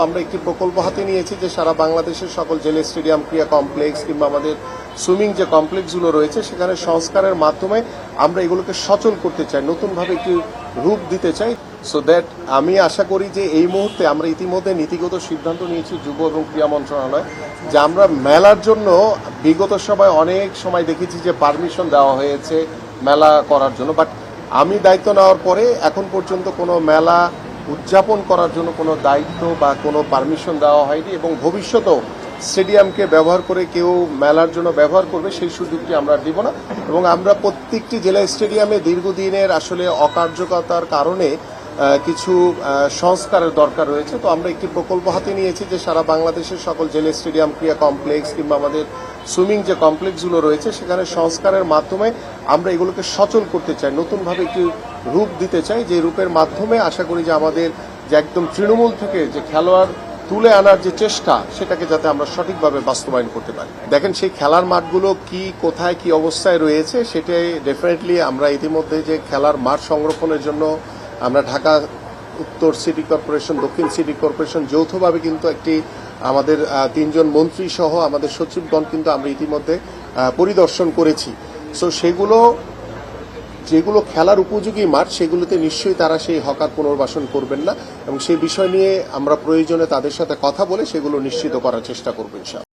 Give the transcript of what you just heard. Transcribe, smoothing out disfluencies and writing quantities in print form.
আমরা একটি প্রকল্প হাতে নিয়েছি যে সারা বাংলাদেশের সকল জেলা স্টেডিয়াম ক্রীড়া কমপ্লেক্স কিংবা আমাদের সুইমিং যে কমপ্লেক্সগুলো রয়েছে সেখানে সংস্কারের মাধ্যমে আমরা এগুলোকে সচল করতে চাই, নতুনভাবে একটি রূপ দিতে চাই। সো দ্যাট আমি আশা করি যে এই মুহূর্তে আমরা ইতিমধ্যে নীতিগত সিদ্ধান্ত নিয়েছি যুব এবং ক্রীড়া মন্ত্রণালয় যে আমরা মেলার জন্য বিগত সময় অনেক সময় দেখেছি যে পারমিশন দেওয়া হয়েছে মেলা করার জন্য, বাট আমি দায়িত্ব নেওয়ার পরে এখন পর্যন্ত কোনো মেলা উদযাপন করার জন্য কোনো দায়িত্ব বা কোনো পারমিশন দেওয়া হয়নি এবং ভবিষ্যতেও স্টেডিয়ামকে ব্যবহার করে কেউ মেলার জন্য ব্যবহার করবে সেই সুযোগটি আমরা দিব না। এবং আমরা প্রত্যেকটি জেলা স্টেডিয়ামে দীর্ঘদিনের আসলে অকার্যকতার কারণে কিছু সংস্কারের দরকার রয়েছে। তো আমরা একটি প্রকল্প হাতে নিয়েছি যে সারা বাংলাদেশের সকল জেলা স্টেডিয়াম ক্রীড়া কমপ্লেক্স কিংবা আমাদের সুইমিং যে কমপ্লেক্সগুলো রয়েছে সেখানে সংস্কারের মাধ্যমে আমরা এগুলোকে সচল করতে চাই, নতুনভাবে একটি রূপ দিতে চাই, যে রূপের মাধ্যমে আশা করি যে আমাদের যে একদম তৃণমূল থেকে যে খেলোয়াড় তুলে আনার যে চেষ্টা সেটাকে যাতে আমরা সঠিকভাবে বাস্তবায়ন করতে পারি। দেখেন সেই খেলার মাঠগুলো কি কোথায় কি অবস্থায় রয়েছে সেটাই ডেফিনেটলি আমরা ইতিমধ্যে যে খেলার মাঠ সংরক্ষণের জন্য আমরা ঢাকা উত্তর সিটি কর্পোরেশন, দক্ষিণ সিটি কর্পোরেশন যৌথভাবে কিন্তু একটি আমাদের 3 জন মন্ত্রী সহ আমাদের সচিবগণ কিন্তু আমরা ইতিমধ্যে পরিদর্শন করেছি। সো যেগুলো খেলার উপযোগী মাঠ সেগুলোতে নিশ্চয়ই তারা সেই হকার পুনর্বাসন করবেন না এবং সেই বিষয় নিয়ে আমরা প্রয়োজনে তাদের সাথে কথা বলে সেগুলো নিশ্চিত করার চেষ্টা করব ইনশাআল্লাহ।